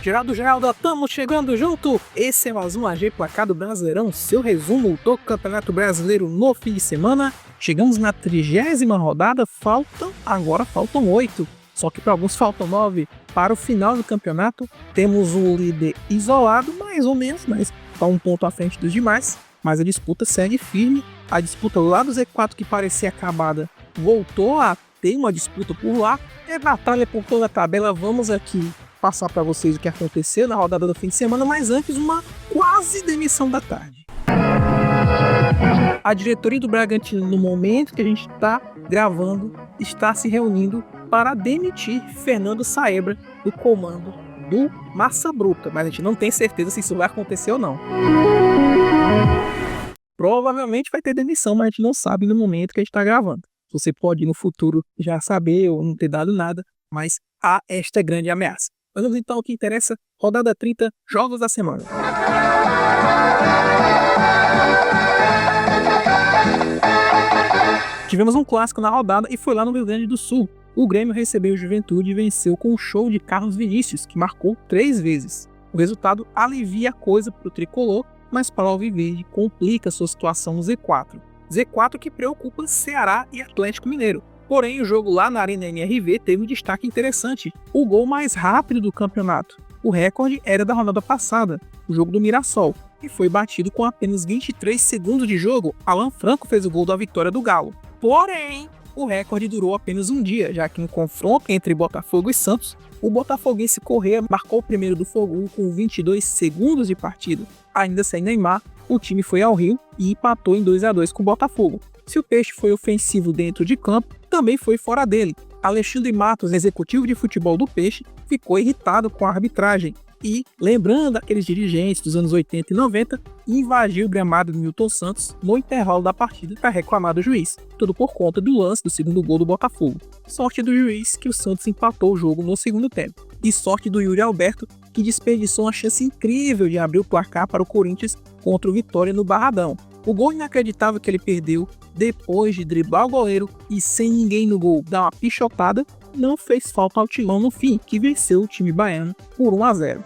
Geraldo, estamos chegando junto! Esse é mais um AG Placar do Brasileirão, seu resumo do Campeonato Brasileiro no fim de semana. Chegamos na 30ª rodada, faltam 8. Só que para alguns faltam 9. Para o final do campeonato, temos o líder isolado, mais ou menos, mas está um ponto à frente dos demais. Mas a disputa segue firme. A disputa lá do Z4, que parecia acabada, voltou a ter uma disputa por lá. É batalha por toda a tabela. Vamos aqui passar para vocês o que aconteceu na rodada do fim de semana, mas antes uma quase demissão da tarde. A diretoria do Bragantino, no momento que a gente está gravando, está se reunindo para demitir Fernando Saebra do comando do Massa Bruta, mas a gente não tem certeza se isso vai acontecer ou não. Provavelmente vai ter demissão, mas a gente não sabe no momento que a gente está gravando. Você pode no futuro já saber ou não ter dado nada, mas há esta grande ameaça. Vamos então ao que interessa, rodada 30, jogos da semana. Tivemos um clássico na rodada e foi lá no Rio Grande do Sul. O Grêmio recebeu o Juventude e venceu com um show de Carlos Vinícius, que marcou 3 vezes. O resultado alivia a coisa para o tricolor, mas para o Alviverde complica sua situação no Z4. Z4 que preocupa Ceará e Atlético Mineiro. Porém, o jogo lá na Arena MRV teve um destaque interessante, o gol mais rápido do campeonato. O recorde era da rodada passada, o jogo do Mirassol, e foi batido com apenas 23 segundos de jogo. Alan Franco fez o gol da vitória do Galo. Porém, o recorde durou apenas um dia, já que no confronto entre Botafogo e Santos, o botafoguense Correa marcou o primeiro do Fogo com 22 segundos de partida. Ainda sem Neymar, o time foi ao Rio e empatou em 2-2 com o Botafogo. Se o Peixe foi ofensivo dentro de campo, também foi fora dele. Alexandre Matos, executivo de futebol do Peixe, ficou irritado com a arbitragem e, lembrando aqueles dirigentes dos anos 80 e 90, invadiu o gramado do Newton Santos no intervalo da partida para reclamar do juiz, tudo por conta do lance do segundo gol do Botafogo. Sorte do juiz que o Santos empatou o jogo no segundo tempo, e sorte do Yuri Alberto, que desperdiçou uma chance incrível de abrir o placar para o Corinthians contra o Vitória no Barradão. O gol inacreditável que ele perdeu depois de driblar o goleiro e sem ninguém no gol dar uma pichotada, não fez falta ao Timão no fim, que venceu o time baiano por 1-0.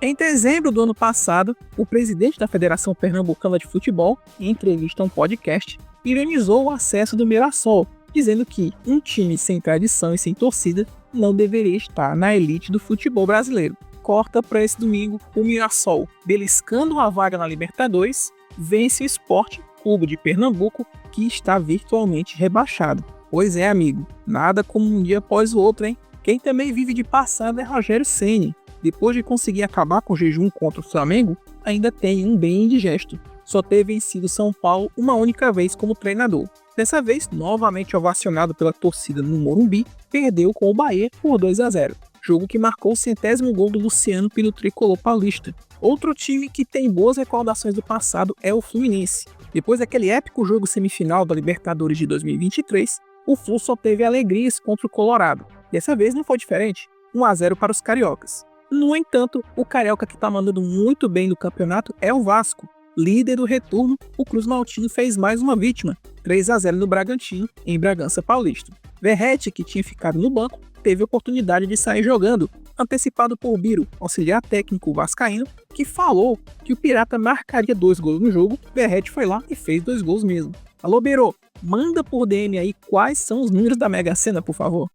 Em dezembro do ano passado, o presidente da Federação Pernambucana de Futebol, em entrevista a um podcast, ironizou o acesso do Mirassol, dizendo que um time sem tradição e sem torcida não deveria estar na elite do futebol brasileiro. Corta para esse domingo, o Mirassol, beliscando uma vaga na Libertadores, vence o Sport Clube de Pernambuco, que está virtualmente rebaixado. Pois é, amigo, nada como um dia após o outro, hein? Quem também vive de passada é Rogério Ceni. Depois de conseguir acabar com o jejum contra o Flamengo, ainda tem um bem indigesto. Só ter vencido São Paulo uma única vez como treinador. Dessa vez, novamente ovacionado pela torcida no Morumbi, perdeu com o Bahia por 2-0. Jogo que marcou o 100º gol do Luciano pelo tricolor paulista. Outro time que tem boas recordações do passado é o Fluminense. Depois daquele épico jogo semifinal da Libertadores de 2023, o Flu só teve alegrias contra o Colorado. Dessa vez não foi diferente, 1-0 para os cariocas. No entanto, o carioca que está mandando muito bem no campeonato é o Vasco. Líder do retorno, o Cruz Maltino fez mais uma vítima, 3-0 no Bragantino, em Bragança Paulista. Verratti, que tinha ficado no banco, teve a oportunidade de sair jogando, antecipado por Biro, auxiliar técnico vascaíno, que falou que o Pirata marcaria 2 gols no jogo. Verratti foi lá e fez 2 gols mesmo. Alô, Biro, manda por DM aí quais são os números da Mega Sena, por favor.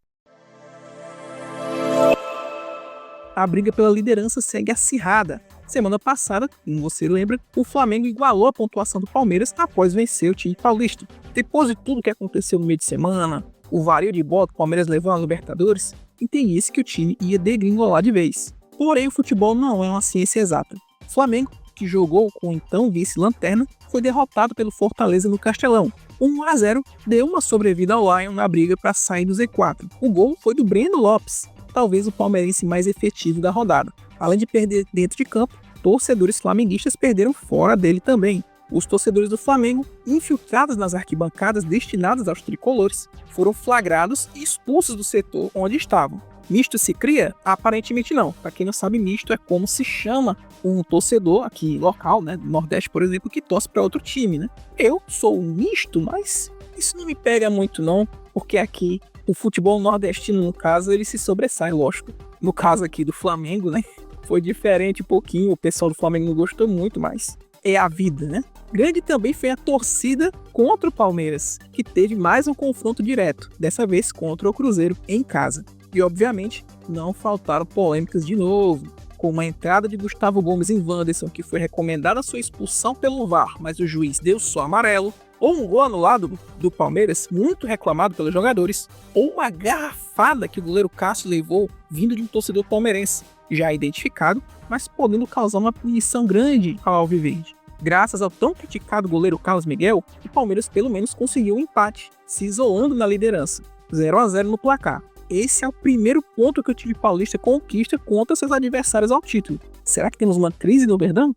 A briga pela liderança segue acirrada. Semana passada, como você lembra, o Flamengo igualou a pontuação do Palmeiras após vencer o time paulista. Depois de tudo que aconteceu no meio de semana, o vario de bola que o Palmeiras levou na Libertadores, entendia-se que o time ia degringolar de vez. Porém, o futebol não é uma ciência exata. O Flamengo, que jogou com o então vice-lanterna, foi derrotado pelo Fortaleza no Castelão. 1-0 deu uma sobrevida ao Lion na briga para sair do Z4. O gol foi do Breno Lopes, talvez o palmeirense mais efetivo da rodada. Além de perder dentro de campo, torcedores flamenguistas perderam fora dele também. Os torcedores do Flamengo, infiltrados nas arquibancadas destinadas aos tricolores, foram flagrados e expulsos do setor onde estavam. Misto se cria? Aparentemente não. Para quem não sabe, misto é como se chama um torcedor aqui local, né, do Nordeste, por exemplo, que torce para outro time, né? Eu sou um misto, mas isso não me pega muito não, porque aqui O futebol nordestino, no caso, ele se sobressai, lógico. No caso aqui do Flamengo, né? Foi diferente um pouquinho, o pessoal do Flamengo não gostou muito, mas é a vida, né? Grande também foi a torcida contra o Palmeiras, que teve mais um confronto direto, dessa vez contra o Cruzeiro em casa. E obviamente não faltaram polêmicas de novo, como a entrada de Gustavo Gomes em Wanderson, que foi recomendada sua expulsão pelo VAR, mas o juiz deu só amarelo, ou um gol anulado do Palmeiras, muito reclamado pelos jogadores, ou uma garrafada que o goleiro Cássio levou vindo de um torcedor palmeirense, já identificado, mas podendo causar uma punição grande ao Alviverde. Graças ao tão criticado goleiro Carlos Miguel, o Palmeiras pelo menos conseguiu um empate, se isolando na liderança, 0-0 no placar. Esse é o primeiro ponto que o time paulista conquista contra seus adversários ao título. Será que temos uma crise no Verdão?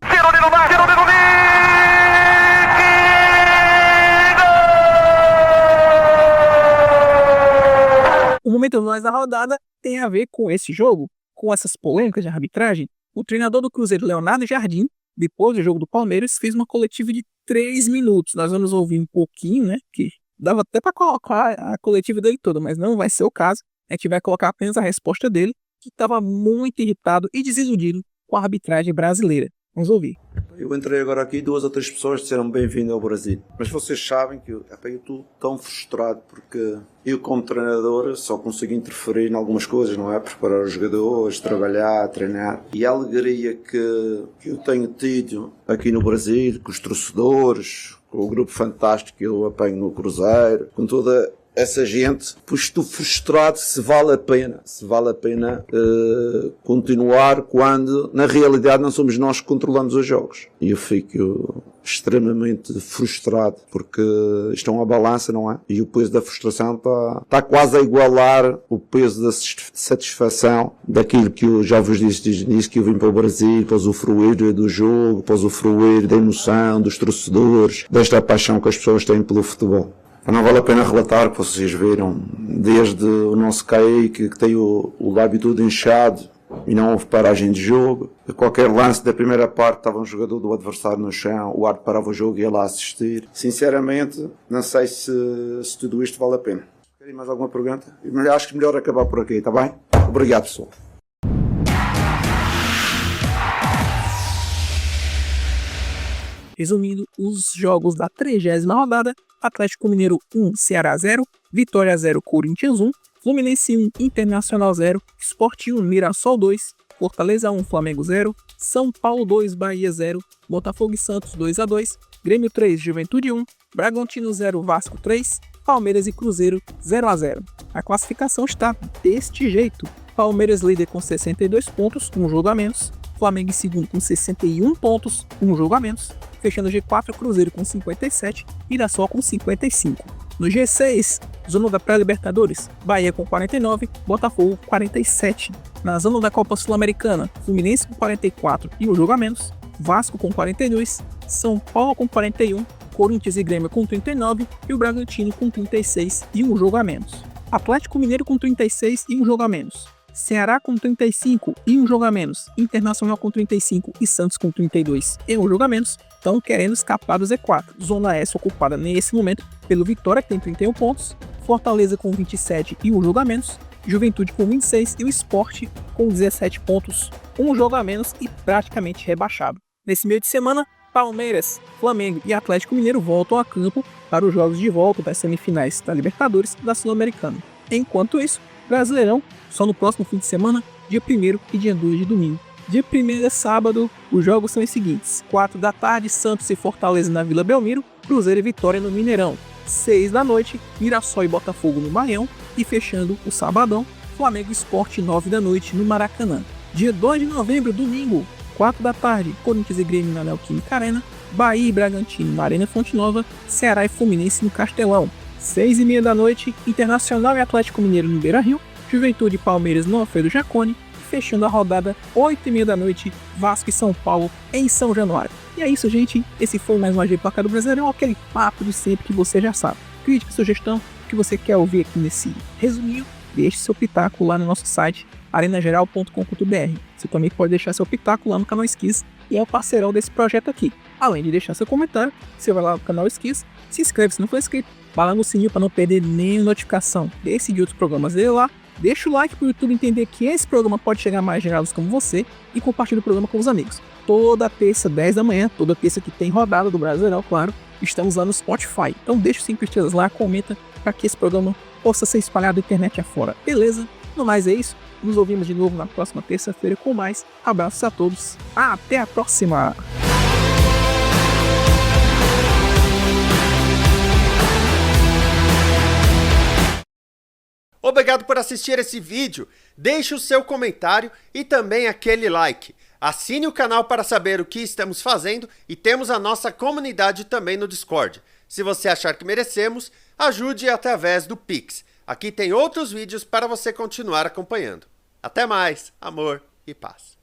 O momento mais da rodada tem a ver com esse jogo, com essas polêmicas de arbitragem. O treinador do Cruzeiro, Leonardo Jardim, depois do jogo do Palmeiras, fez uma coletiva de 3 minutos. Nós vamos ouvir um pouquinho, né? Que dava até para colocar a coletiva dele toda, mas não vai ser o caso. A gente vai colocar apenas a resposta dele, que estava muito irritado e desiludido com a arbitragem brasileira. Vamos ouvir. Eu entrei agora aqui e 2 ou 3 pessoas disseram bem-vindo ao Brasil. Mas vocês sabem que eu estou tão frustrado porque eu, como treinador, só consigo interferir em algumas coisas, não é? Preparar os jogadores, trabalhar, treinar. E a alegria que eu tenho tido aqui no Brasil, com os torcedores, com o grupo fantástico que eu apanho no Cruzeiro, com toda essa gente, pois estou frustrado se vale a pena continuar quando na realidade não somos nós que controlamos os jogos. E eu fico extremamente frustrado porque isto é uma balança, não é? E o peso da frustração está quase a igualar o peso da satisfação daquilo que eu já vos disse desde o início, que eu vim para o Brasil para usufruir do jogo, para usufruir da emoção, dos torcedores, desta paixão que as pessoas têm pelo futebol. Não vale a pena relatar, que vocês viram, desde o nosso Kaique, que tem o lábio todo inchado e não houve paragem de jogo. A qualquer lance da primeira parte estava um jogador do adversário no chão, o árbitro parava o jogo e ia lá assistir. Sinceramente, não sei se tudo isto vale a pena. Querem mais alguma pergunta? Acho que melhor acabar por aqui, está bem? Obrigado, pessoal. Resumindo os jogos da 30ª rodada: Atlético Mineiro 1, Ceará 0, Vitória 0, Corinthians 1, Fluminense 1, Internacional 0, Sport 1, Mirassol 2, Fortaleza 1, Flamengo 0, São Paulo 2, Bahia 0, Botafogo e Santos 2-2, Grêmio 3, Juventude 1, Bragantino 0, Vasco 3, Palmeiras e Cruzeiro 0-0. A classificação está deste jeito: Palmeiras líder com 62 pontos, um jogo a menos, Flamengo em segundo com 61 pontos, um jogo a menos, fechando o G4, Cruzeiro com 57, Mirassol com 55. No G6, zona da pré-Libertadores, Bahia com 49, Botafogo com 47. Na zona da Copa Sul-Americana, Fluminense com 44 e um jogo a menos, Vasco com 42, São Paulo com 41, Corinthians e Grêmio com 39 e o Bragantino com 36 e um jogo a menos. Atlético Mineiro com 36 e um jogo a menos. Ceará com 35 e um jogo a menos, Internacional com 35 e Santos com 32 e um jogo a menos, estão querendo escapar do Z4. Zona S ocupada nesse momento pelo Vitória, que tem 31 pontos, Fortaleza com 27 e um jogo a menos, Juventude com 26 e o Sport com 17 pontos, um jogo a menos e praticamente rebaixado. Nesse meio de semana, Palmeiras, Flamengo e Atlético Mineiro voltam a campo para os jogos de volta das semifinais da Libertadores e da Sul-Americana. Enquanto isso, Brasileirão só no próximo fim de semana, dia 1º e dia 2 de domingo. Dia 1º é sábado, os jogos são os seguintes: 4 da tarde, Santos e Fortaleza na Vila Belmiro, Cruzeiro e Vitória no Mineirão. 6 da noite, Mirassol e Botafogo no Baião, e fechando o sabadão, Flamengo e Sport 9 da noite no Maracanã. Dia 2 de novembro, domingo, 4 da tarde, Corinthians e Grêmio na Neoquímica Arena, Bahia e Bragantino na Arena Fonte Nova, Ceará e Fluminense no Castelão. 6h30 da noite, Internacional e Atlético Mineiro no Beira-Rio, Juventude e Palmeiras no Alfredo Jaconi, e fechando a rodada, 8h30 da noite, Vasco e São Paulo em São Januário. E é isso, gente. Esse foi mais um AG Placar do Brasileirão, aquele papo de sempre que você já sabe. Crítica, sugestão, o que você quer ouvir aqui nesse resuminho, deixe seu pitaco lá no nosso site, arenageral.com.br. Você também pode deixar seu pitaco lá no canal Esquiz, e é o parceirão desse projeto aqui. Além de deixar seu comentário, você vai lá no canal Esquis, se inscreve se não for inscrito, vai lá no sininho para não perder nenhuma notificação desse e de outros programas dele lá. Deixa o like para o YouTube entender que esse programa pode chegar a mais gerados como você e compartilha o programa com os amigos. Toda terça, 10 da manhã, toda terça que tem rodada do Brasileirão, claro, estamos lá no Spotify. Então deixa 5 estrelas lá, comenta para que esse programa possa ser espalhado na internet afora. Beleza? No mais é isso. Nos ouvimos de novo na próxima terça-feira com mais. Abraços a todos. Até a próxima! Obrigado por assistir esse vídeo, deixe o seu comentário e também aquele like. Assine o canal para saber o que estamos fazendo e temos a nossa comunidade também no Discord. Se você achar que merecemos, ajude através do Pix. Aqui tem outros vídeos para você continuar acompanhando. Até mais, amor e paz.